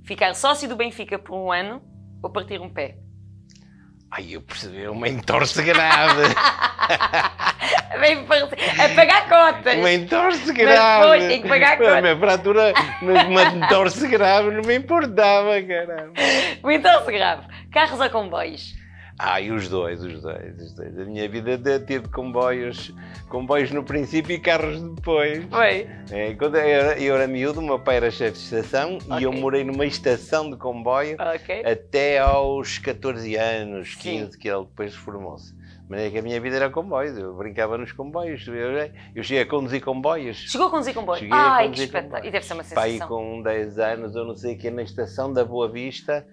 Ficar sócio do Benfica por um ano ou partir um pé? Ai, eu percebi, uma entorse grave. Bem, a pagar cotas. Uma entorse Mas grave. depois tem que pagar Pô, contas. minha fratura, uma entorse grave não me importava, caramba. Uma entorse grave. Carros ou comboios? E os dois. A minha vida teve comboios no princípio e carros depois. Foi. Quando eu era miúdo, o meu pai era chefe de estação e eu morei numa estação de comboio até aos 14 anos, 15, que ele depois formou-se. Mas é que a minha vida era comboios, eu brincava nos comboios. Eu cheguei a conduzir comboios. Chegou a conduzir comboios? Ai, que espetáculo. E deve ser uma sensação. Pai, com 10 anos, eu não sei o que, na estação da Boa Vista,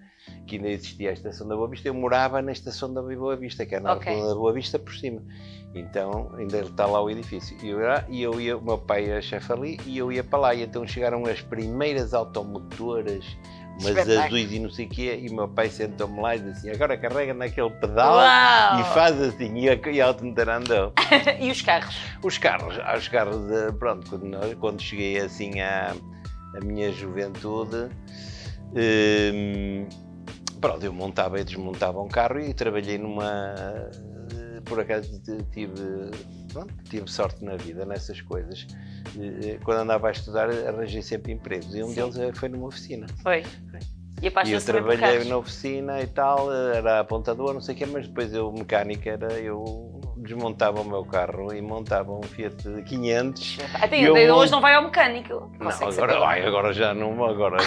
que ainda existia a estação da Boa Vista, eu morava na estação da Boa Vista, que era na rua da Boa Vista por cima. Então, ainda está lá o edifício. E eu ia, o meu pai era chefe ali, e eu ia para lá. E então chegaram as primeiras automotoras, umas azuis e não sei o quê, e o meu pai sentou-me lá e disse assim, agora carrega naquele pedal. Uau! E faz assim, e a automotor andou. E os carros? Os carros, pronto, quando cheguei assim à minha juventude, pronto, eu montava e desmontava um carro e trabalhei por acaso tive sorte na vida nessas coisas. Quando andava a estudar arranjei sempre empregos e um deles foi numa oficina. Foi. E eu trabalhei na oficina e tal, era apontador, não sei o quê, mas depois mecânica eu desmontava o meu carro e montava um Fiat 500. Hoje não vai ao mecânico. Não, agora já não, agora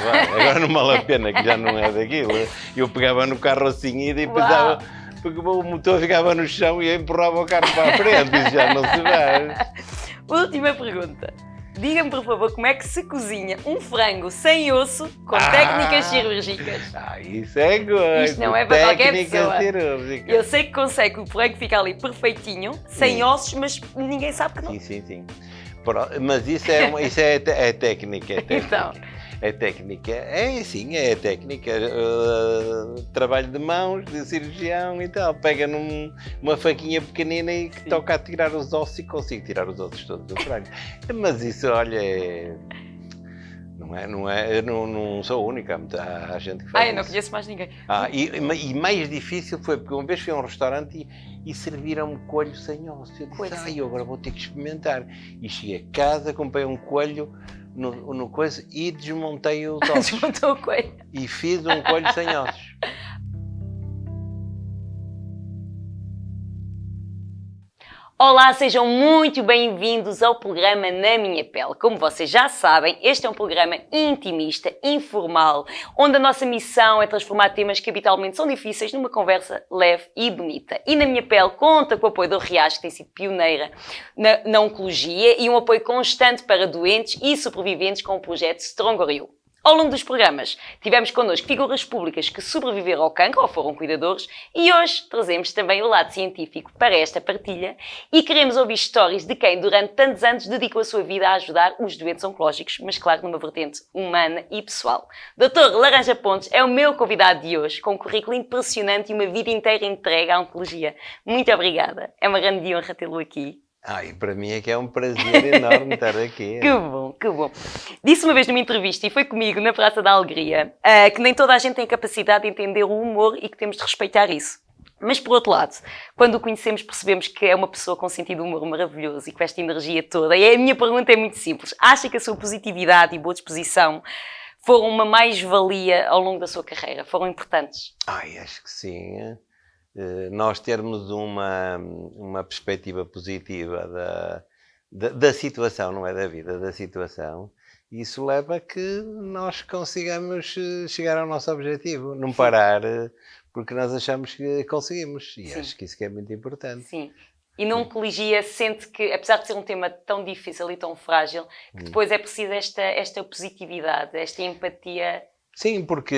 não vale a pena, que já não é daquilo. Eu pegava no carro assim e pensava, porque o motor ficava no chão e eu empurrava o carro para a frente, isso já não se vê. Última pergunta. Diga-me, por favor, como é que se cozinha um frango sem osso com técnicas cirúrgicas? Isso é coisa. Isto não é para qualquer pessoa. Cirúrgica. Eu sei que consegue o frango ficar ali perfeitinho, sem ossos, mas ninguém sabe que não. Sim. Mas isso é técnica. Então. É técnica, é técnica, trabalho de mãos, de cirurgião e tal, pega numa faquinha pequenina e que toca a tirar os ossos e consigo tirar os ossos todos do frango. Mas isso, olha, eu não sou a única, há gente que faz eu não conheço mais ninguém. E mais difícil foi porque uma vez fui a um restaurante e serviram-me coelho sem osso. Eu disse, eu agora vou ter que experimentar. E cheguei a casa, comprei um coelho no coisa e desmontei os ossos. Desmontou o coelho. E fiz um coelho sem ossos. Olá, sejam muito bem-vindos ao programa Na Minha Pele. Como vocês já sabem, este é um programa intimista, informal, onde a nossa missão é transformar temas que habitualmente são difíceis numa conversa leve e bonita. E Na Minha Pele conta com o apoio do Riacho, que tem sido pioneira na oncologia, e um apoio constante para doentes e sobreviventes com o projeto Stronger You. Ao longo dos programas, tivemos connosco figuras públicas que sobreviveram ao cancro ou foram cuidadores e hoje trazemos também o lado científico para esta partilha e queremos ouvir histórias de quem durante tantos anos dedicou a sua vida a ajudar os doentes oncológicos, mas claro numa vertente humana e pessoal. Dr. Laranja Pontes é o meu convidado de hoje, com um currículo impressionante e uma vida inteira entregue à oncologia. Muito obrigada, é uma grande honra tê-lo aqui. E para mim é que é um prazer enorme estar aqui. Que bom. Disse uma vez numa entrevista, e foi comigo na Praça da Alegria, que nem toda a gente tem capacidade de entender o humor e que temos de respeitar isso. Mas, por outro lado, quando o conhecemos, percebemos que é uma pessoa com sentido de humor maravilhoso e com esta energia toda. E a minha pergunta é muito simples. Acha que a sua positividade e boa disposição foram uma mais-valia ao longo da sua carreira? Foram importantes? Acho que sim. Nós termos uma perspectiva positiva da situação, não é da vida, da situação, isso leva a que nós consigamos chegar ao nosso objetivo, não parar porque nós achamos que conseguimos, e acho que isso que é muito importante. Sim. E na oncologia sente que, apesar de ser um tema tão difícil e tão frágil, que depois é preciso esta positividade, esta empatia. Sim, porque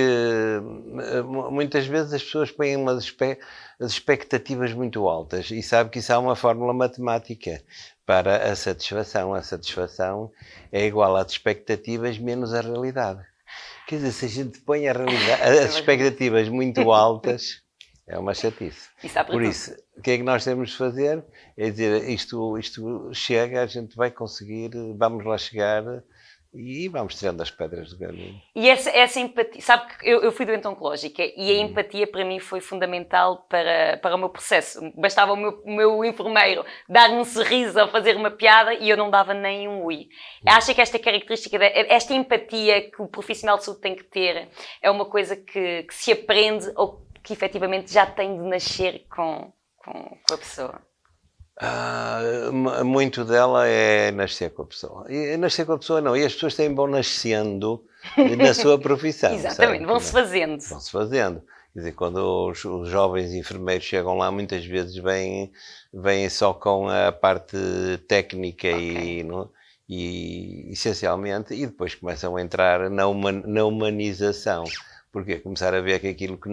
muitas vezes as pessoas põem as expectativas muito altas e sabe que isso há uma fórmula matemática para a satisfação. A satisfação é igual às expectativas menos a realidade. Quer dizer, se a gente põe as expectativas muito altas, é uma chatice. Por isso, o que é que nós temos de fazer? É dizer, isto chega, a gente vai conseguir, vamos lá chegar. e vamos tirando as pedras do caminho. E essa empatia, sabe que eu fui doente oncológica e a empatia para mim foi fundamental para o meu processo. Bastava o meu enfermeiro dar-me um sorriso ou fazer uma piada e eu não dava nem um ui. Acho que esta característica, esta empatia que o profissional de saúde tem que ter é uma coisa que se aprende ou que efetivamente já tem de nascer com a pessoa. Muito dela é nascer com a pessoa. E nascer com a pessoa não, e as pessoas têm vão nascendo na sua profissão. Exatamente, vão-se fazendo. Vão-se fazendo. Quer dizer, quando os jovens enfermeiros chegam lá, muitas vezes vêm só com a parte técnica e essencialmente, e depois começam a entrar na humanização. Porque começar a ver que aquilo que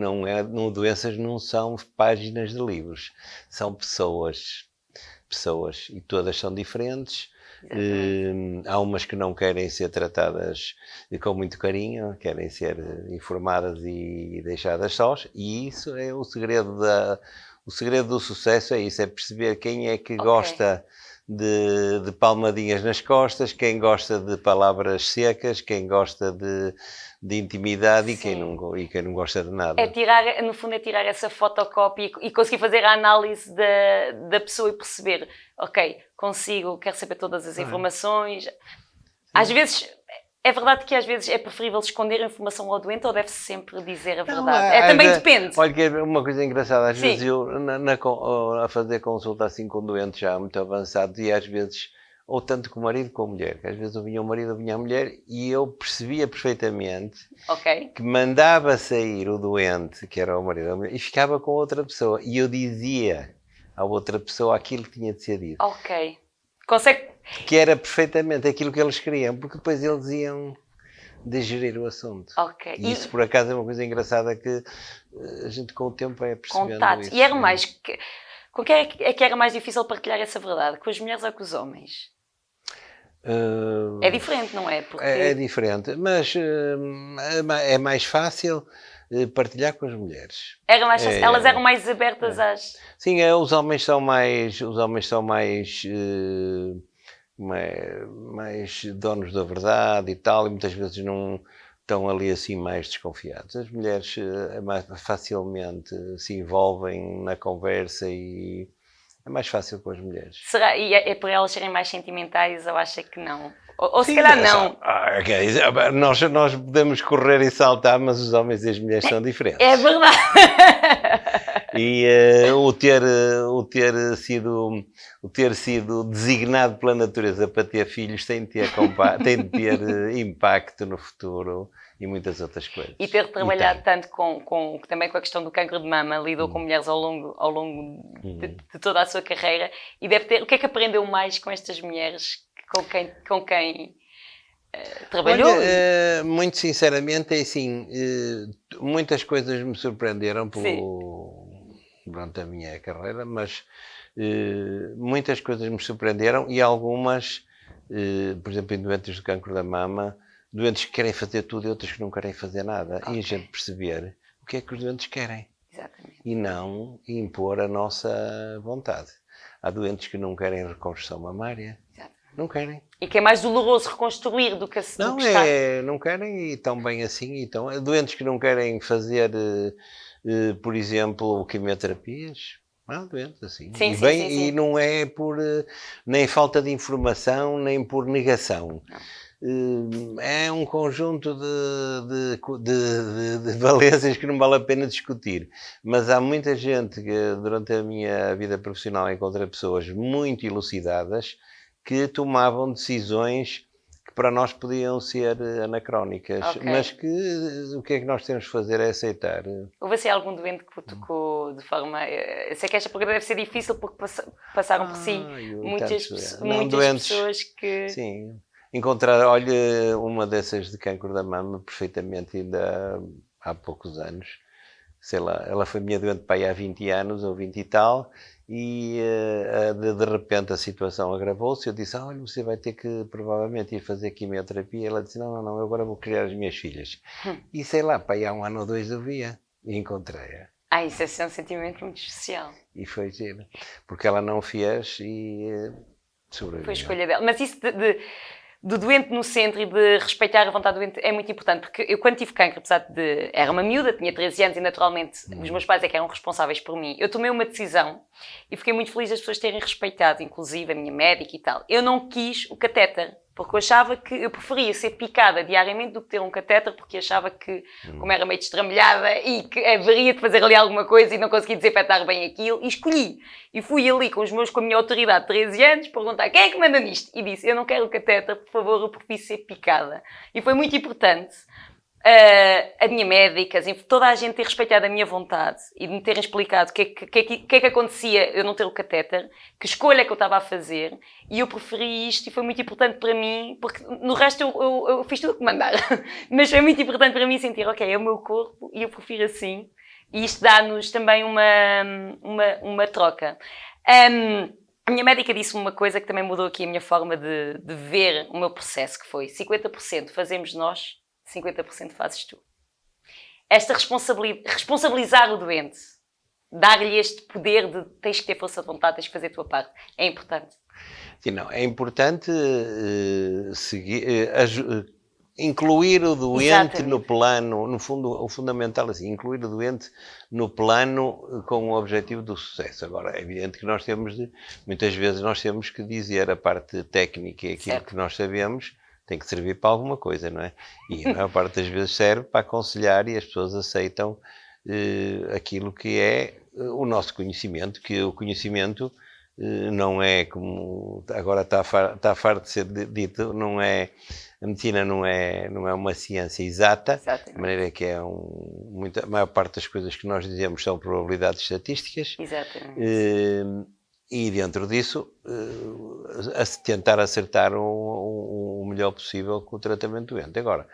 doenças não são páginas de livros, são pessoas, e todas são diferentes. Há umas que não querem ser tratadas com muito carinho, querem ser informadas e deixadas sós, e isso é o segredo do sucesso, é isso, é perceber quem é que gosta de palmadinhas nas costas, quem gosta de palavras secas, quem gosta de intimidade e quem não gosta de nada. No fundo é tirar essa fotocópia e conseguir fazer a análise da pessoa e perceber, ok, quero saber todas as informações. Às vezes, é verdade que às vezes é preferível esconder a informação ao doente ou deve-se sempre dizer a verdade? Também depende. Olha, que é uma coisa engraçada, às vezes eu a fazer consulta assim com doentes já muito avançados e às vezes, ou tanto com o marido como com a mulher, que às vezes eu vinha o marido, eu vinha a mulher e eu percebia perfeitamente que mandava sair o doente, que era o marido da mulher, e ficava com outra pessoa e eu dizia à outra pessoa aquilo que tinha de ser dito. Ok. Consegue... Que era perfeitamente aquilo que eles queriam, porque depois eles iam digerir o assunto. Ok. E isso, por acaso, é uma coisa engraçada que a gente com o tempo vai percebendo isso. E era mais... Com quem é que era mais difícil partilhar essa verdade? Com as mulheres ou com os homens? É diferente, não é? Porque... É diferente, mas é mais fácil partilhar com as mulheres. Era mais fácil. Elas eram mais abertas às... Sim, os homens são mais donos da verdade e tal, e muitas vezes não estão ali assim mais desconfiados. As mulheres mais facilmente se envolvem na conversa e é mais fácil com as mulheres. Será? E é por elas serem mais sentimentais ou acha que não? Ou se calhar não? Nós podemos correr e saltar, mas os homens e as mulheres são diferentes. É verdade. E o ter sido designado pela natureza para ter filhos tem de ter impacto no futuro e muitas outras coisas. E ter trabalhado tanto também com a questão do cancro de mama, lidou com mulheres ao longo de toda a sua carreira e deve ter... O que é que aprendeu mais com estas mulheres com quem trabalhou? Olha, muito sinceramente, é assim, muitas coisas me surpreenderam durante a minha carreira, mas muitas coisas me surpreenderam e algumas, por exemplo, em doentes do cancro da mama, doentes que querem fazer tudo e outros que não querem fazer nada. E a gente perceber o que é que os doentes querem. Exatamente. E não impor a nossa vontade. Há doentes que não querem reconstrução mamária. Exatamente. Não querem. E que é mais doloroso reconstruir do que não querem e estão bem assim. Então, há doentes que não querem fazer, por exemplo, quimioterapias. Há doentes assim. Sim. E não é por nem falta de informação, nem por negação. Não. É um conjunto de valências que não vale a pena discutir. Mas há muita gente que, durante a minha vida profissional, encontrei pessoas muito elucidadas que tomavam decisões que para nós podiam ser anacrónicas, mas que o que é que nós temos de fazer é aceitar. Houve assim algum doente que o tocou de forma... Eu sei que esta pergunta deve ser difícil porque passaram por si muitas pessoas que... Sim. Olha, uma dessas de cancro da mama, perfeitamente, ainda há poucos anos, sei lá, ela foi minha doente para aí há 20 anos, ou 20 e tal, e de repente a situação agravou-se, eu disse, olha, você vai ter que provavelmente ir fazer quimioterapia, ela disse, não, eu agora vou criar as minhas filhas. E sei lá, para aí há 1 ano ou 2 eu via, e encontrei-a. Isso é um sentimento muito especial. E foi giro, porque ela não fez e sobreviveu. Foi a escolha dela, mas isso do doente no centro e de respeitar a vontade do doente é muito importante, porque eu quando tive cancro, apesar de... Era uma miúda, tinha 13 anos e naturalmente os meus pais é que eram responsáveis por mim. Eu tomei uma decisão e fiquei muito feliz das pessoas terem respeitado, inclusive a minha médica e tal. Eu não quis o catéter, porque eu achava que eu preferia ser picada diariamente do que ter um catéter, porque achava que, como era meio destramelhada e que haveria de fazer ali alguma coisa e não conseguia desinfetar bem aquilo, e escolhi. E fui ali com a minha autoridade de 13 anos, perguntar quem é que manda nisto? E disse, eu não quero o catéter, por favor, eu prefiro ser picada. E foi muito importante a minha médica, toda a gente ter respeitado a minha vontade e de me terem explicado o que é que acontecia eu não ter o catéter, que escolha que eu estava a fazer, e eu preferi isto e foi muito importante para mim, porque no resto eu fiz tudo o que mandaram, mas foi muito importante para mim sentir, ok, é o meu corpo e eu prefiro assim, e isto dá-nos também uma troca. A minha médica disse-me uma coisa que também mudou aqui a minha forma de ver o meu processo, que foi 50% fazemos nós, 50% fazes tu. Esta responsabilizar o doente, dar-lhe este poder de tens que ter força de vontade, tens que fazer a tua parte, é importante. Sim, não, é importante incluir o doente Exatamente. No plano, no fundo, o fundamental assim, incluir o doente no plano com o objetivo do sucesso. Agora, é evidente que muitas vezes nós temos que dizer a parte técnica e aquilo certo. Que nós sabemos, tem que servir para alguma coisa, não é? E a maior parte das vezes serve para aconselhar e as pessoas aceitam aquilo que é o nosso conhecimento, que o conhecimento não é como agora está farto de ser dito, não é, a medicina não é uma ciência exata, Exatamente. De maneira que a maior parte das coisas que nós dizemos são probabilidades estatísticas. Exatamente. E dentro disso, tentar acertar o melhor possível com o tratamento doente. Agora,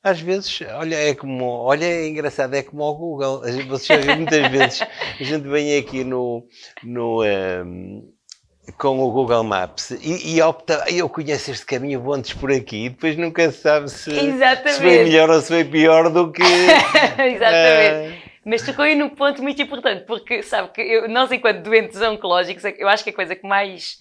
às vezes, é engraçado, é como ao Google. Vocês muitas vezes, a gente vem aqui com o Google Maps e opta, eu conheço este caminho, vou antes por aqui, e depois nunca se sabe se foi melhor ou se foi pior do que... Exatamente. Mas tocou aí num ponto muito importante, porque sabe que nós, enquanto doentes oncológicos, eu acho que a coisa que mais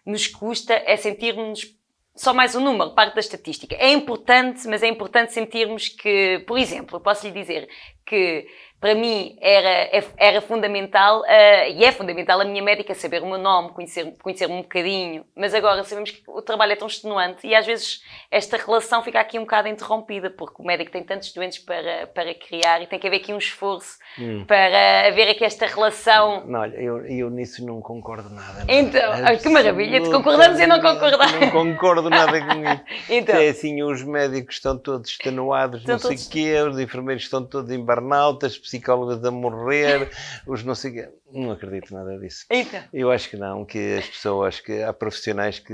nos custa é sentirmos só mais um número, parte da estatística. É importante, mas é importante sentirmos que, por exemplo, eu posso lhe dizer que para mim era fundamental, e é fundamental a minha médica saber o meu nome, conhecer-me um bocadinho, mas agora sabemos que o trabalho é tão extenuante e às vezes esta relação fica aqui um bocado interrompida, porque o médico tem tantos doentes para criar e tem que haver aqui um esforço para haver aqui esta relação. Não, olha, eu nisso não concordo nada. Então, que maravilha, te concordamos e não concordamos. Não concordo nada com isso. Então, é assim, os médicos estão todos extenuados, não sei o quê, os enfermeiros estão todos em burnout, as psicólogas a morrer, os não sei o quê. Não acredito nada disso. Então. Eu acho que não, que as pessoas, que há profissionais que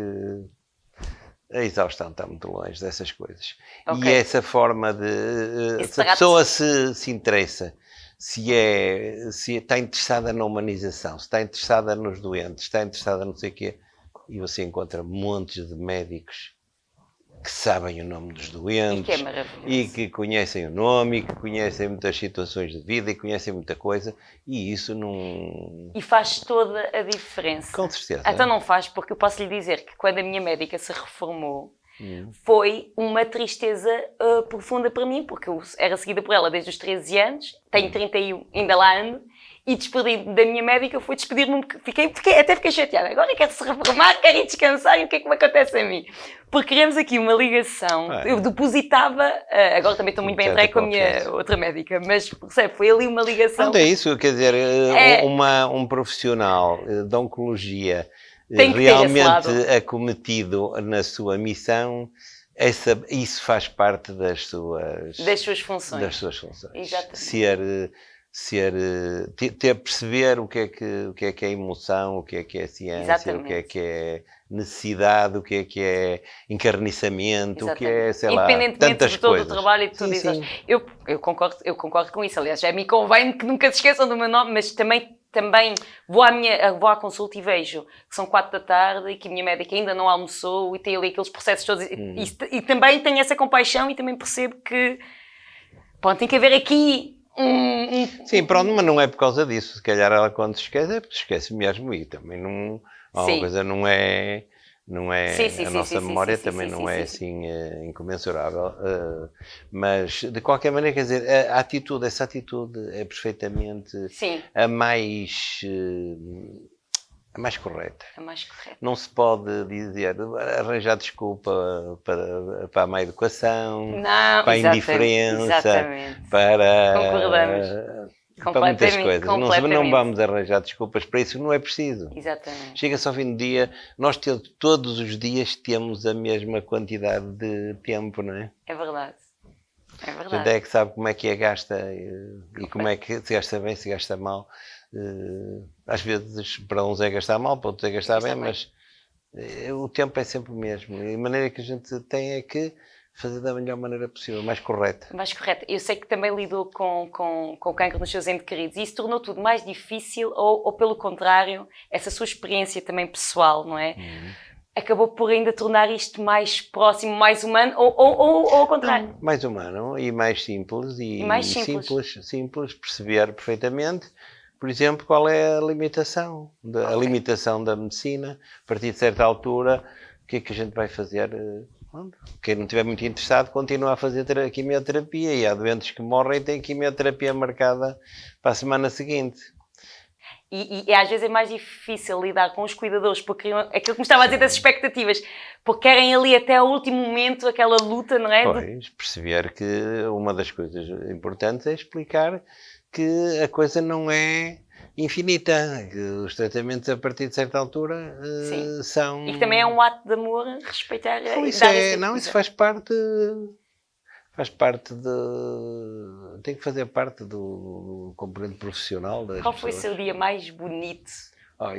a exaustão está muito longe dessas coisas. Okay. E essa forma de... se a pessoa se interessa, se está interessada na humanização, se está interessada nos doentes, está interessada não sei o quê, e você encontra montes de médicos que sabem o nome dos doentes e que é maravilhoso. E que conhecem o nome, e que conhecem muitas situações de vida e conhecem muita coisa, e isso não... E faz toda a diferença. Com certeza. Então não faz, porque eu posso lhe dizer que quando a minha médica se reformou, foi uma tristeza profunda para mim, porque eu era seguida por ela desde os 13 anos, tenho 31, ainda lá ando, e despedi da minha médica, fui despedir-me, até fiquei chateada. Agora quero se reformar, quero ir descansar, e o que é que me acontece a mim? Porque criamos aqui uma ligação, eu depositava, agora também estou muito bem entregue com a minha outra médica, mas percebe, foi ali uma ligação. Não é isso, quer dizer, um profissional de oncologia realmente acometido na sua missão, isso faz parte das suas funções. Exatamente. Perceber o que é emoção, o que é ciência, Exatamente. o que é necessidade, o que é encarniçamento, o que é, sei lá, tantas de todo coisas. O trabalho e de tudo isso. Eu concordo com isso. Aliás, a mim convém que nunca se esqueçam do meu nome, mas também vou à consulta e vejo que são 4 da tarde e que a minha médica ainda não almoçou e tem ali aqueles processos todos. E também tenho essa compaixão e também percebo que tem que haver aqui Sim, pronto, mas não é por causa disso. Se calhar ela quando se esquece, é porque se esquece mesmo e também não... Uma coisa não é não é, Sim, a sim, nossa sim, memória sim, também sim, não sim, é sim. assim incomensurável, mas de qualquer maneira, quer dizer, a atitude, essa atitude é perfeitamente Sim, a mais, a mais correta. é mais correto. Não se pode dizer, arranjar desculpa para a má educação, Não, para a indiferença, exatamente. Concordamos. para muitas Completamente, coisas. Não completamente. vamos arranjar desculpas para isso, não é preciso. Exatamente. Chega-se ao fim do dia, nós todos os dias temos a mesma quantidade de tempo, não é? É verdade. É A gente verdade. é que sabe como é que é gasta e como é que se gasta bem, se gasta mal. Às vezes para uns é gastar mal, para outros é gastar bem, mas o tempo é sempre o mesmo. E a maneira que a gente tem é que fazer da melhor maneira possível, mais correta. Mais correto. Eu sei que também lidou com o cancro nos seus entes queridos e isso tornou tudo mais difícil ou pelo contrário, essa sua experiência também pessoal, não é? Acabou por ainda tornar isto mais próximo, mais humano ou ao contrário? Não, mais humano e mais simples E mais simples. simples perceber perfeitamente, por exemplo, qual é a limitação, a limitação da medicina, a partir de certa altura, o que é que a gente vai fazer? Quem não estiver muito interessado continua a fazer quimioterapia e há doentes que morrem e têm quimioterapia marcada para a semana seguinte. E às vezes é mais difícil lidar com os cuidadores, porque aquilo que me estava a dizer das expectativas, porque querem ali até ao último momento aquela luta, não é? Pois, perceber que uma das coisas importantes é explicar que a coisa não é infinita, que os tratamentos a partir de certa altura são... E que também é um ato de amor respeitar Não, e isso dar isso faz parte de... tem que fazer parte do componente profissional das Qual foi o pessoas. seu dia mais bonito?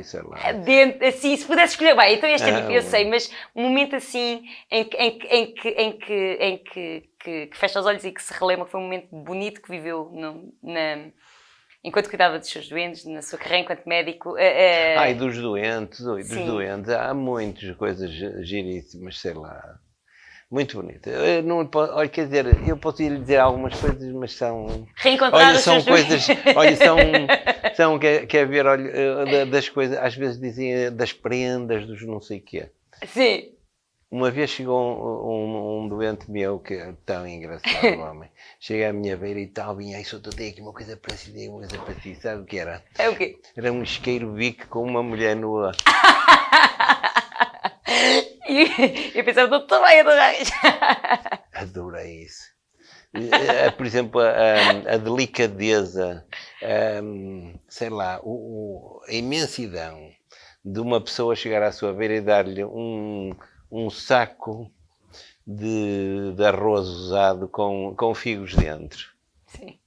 Isso é lá. Assim, se pudesse escolher, bem, então este é difícil, eu bom. sei, mas um momento assim em que fecha os olhos e que se relembra que foi um momento bonito que viveu enquanto cuidava dos seus doentes, na sua carreira enquanto médico. E dos doentes, há muitas coisas giríssimas, sei lá. Muito bonito. Olha, quer dizer, eu posso lhe dizer algumas coisas, mas são... Reencontrar olha, os são seus coisas... doentes. olha, são quer ver, olha, das coisas... Às vezes dizem das prendas, dos não sei o quê. Sim. Uma vez chegou um doente meu, que é tão engraçado, homem. Chega à minha beira e tal, vinha aí, só tenho aqui uma coisa para si, sabe o que era? É o quê? Era um isqueiro bico com uma mulher nua. E eu pensava, doutor, vai adorar isto. Adorei isso. Por exemplo, a delicadeza, sei lá, a imensidão de uma pessoa chegar à sua beira e dar-lhe um saco de arroz usado com figos dentro. Sim.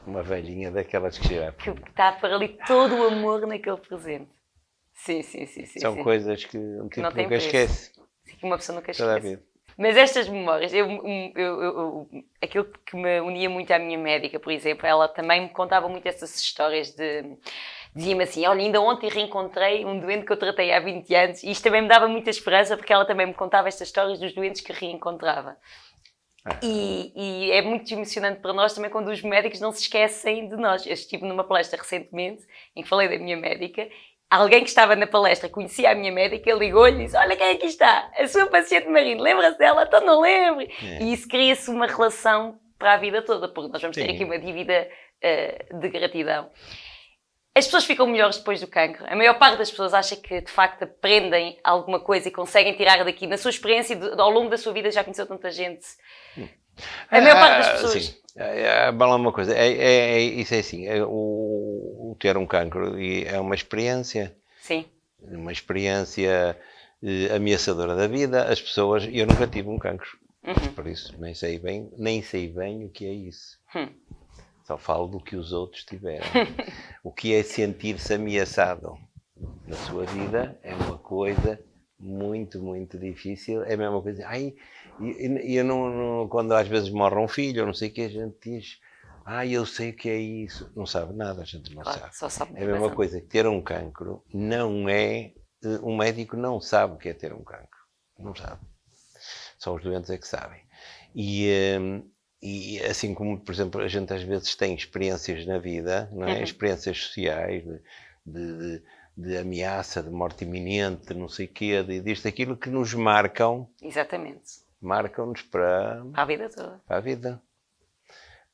Uma velhinha daquelas que chega. Que está para ali todo o amor naquele presente. Sim. São coisas que um tipo não tem nunca esquece. Que uma pessoa nunca Toda a esquece. vida. Mas estas memórias, aquilo que me unia muito à minha médica, por exemplo, ela também me contava muito essas histórias dizia-me assim, olha, ainda ontem reencontrei um doente que eu tratei há 20 anos e isto também me dava muita esperança porque ela também me contava estas histórias dos doentes que reencontrava. E é muito emocionante para nós também quando os médicos não se esquecem de nós. Eu estive numa palestra recentemente em que falei da minha médica. Alguém que estava na palestra conhecia a minha médica, ligou-lhe e disse, olha quem aqui está, a sua paciente Marina, lembra-se dela? Então não lembro. E isso cria-se uma relação para a vida toda, porque nós vamos ter aqui uma dívida de gratidão. As pessoas ficam melhores depois do cancro. A maior parte das pessoas acha que, de facto, aprendem alguma coisa e conseguem tirar daqui. Na sua experiência, ao longo da sua vida, já conheceu tanta gente. A maior parte das pessoas... Sim. Vale uma coisa, isso é assim, o ter um cancro é uma experiência. Sim. Uma experiência ameaçadora da vida. As pessoas... Eu nunca tive um cancro. Por isso, nem sei bem o que é isso. Só falo do que os outros tiveram. O que é sentir-se ameaçado na sua vida é uma coisa muito, muito difícil. É a mesma coisa. Eu não, quando às vezes morre um filho, ou não sei o que, a gente diz, eu sei o que é isso. Não sabe nada, a gente não sabe. Só sabe. É a mesma coisa que ter um cancro não é... Um médico não sabe o que é ter um cancro. Não sabe. Só os doentes é que sabem. E assim como, por exemplo, a gente às vezes tem experiências na vida, não é? Experiências sociais, de de ameaça, de morte iminente, de não sei o quê, disto, aquilo que nos marcam. Exatamente. Marcam-nos para a vida toda. Para a vida.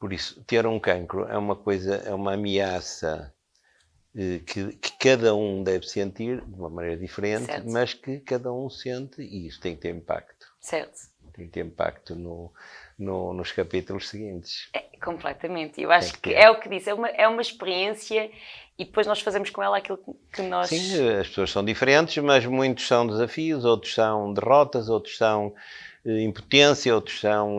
Por isso, ter um cancro é uma coisa, é uma ameaça que cada um deve sentir de uma maneira diferente, certo. mas que cada um sente e isso tem que ter impacto. Certo. Tem que ter impacto nos capítulos seguintes. Completamente. Eu acho que é o que disse, é uma experiência e depois nós fazemos com ela aquilo que nós... Sim, as pessoas são diferentes, mas muitos são desafios, outros são derrotas, outros são impotência, outros são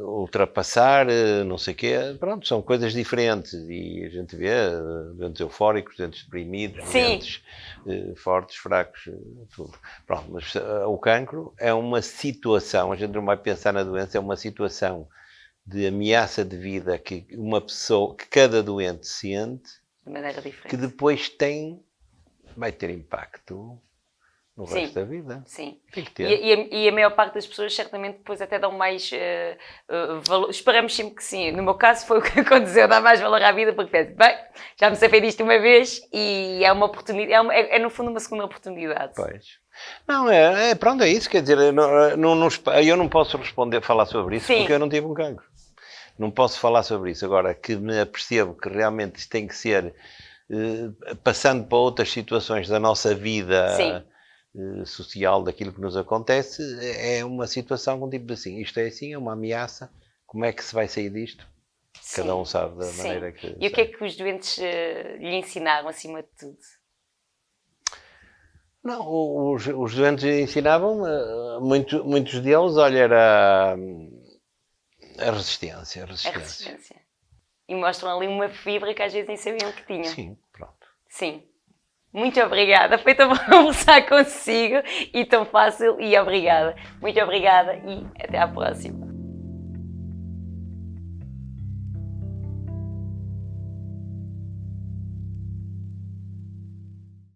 ultrapassar, não sei o quê. Pronto, são coisas diferentes e a gente vê doentes eufóricos, doentes deprimidos, doentes fortes, fracos, tudo. Pronto, mas o cancro é uma situação, a gente não vai pensar na doença, é uma situação de ameaça de vida que uma pessoa, que cada doente sente, de maneira diferente, que depois vai ter impacto no resto da vida. Sim. Tem que ter. E a maior parte das pessoas certamente depois até dão mais valor. Esperamos sempre que sim. No meu caso foi o que aconteceu, dá mais valor à vida porque penso, bem, já me safei disto uma vez e é uma oportunidade, é no fundo uma segunda oportunidade. Pois. Não, pronto, é isso, quer dizer, eu não posso falar sobre isso porque eu não tive um cancro. Não posso falar sobre isso. Agora que me apercebo que realmente isto tem que ser passando para outras situações da nossa vida social, daquilo que nos acontece, é uma situação com tipo assim, isto é assim, é uma ameaça, como é que se vai sair disto? Cada um sabe da maneira que... E o que é que os doentes lhe ensinaram acima de tudo? Não, os doentes ensinavam, muitos deles, olha, era a resistência. A resistência. E mostram ali uma fibra que às vezes nem sabiam que tinham. Sim, pronto. Sim. Muito obrigada. Foi tão bom conversar consigo e tão fácil. E obrigada. Muito obrigada e até à próxima.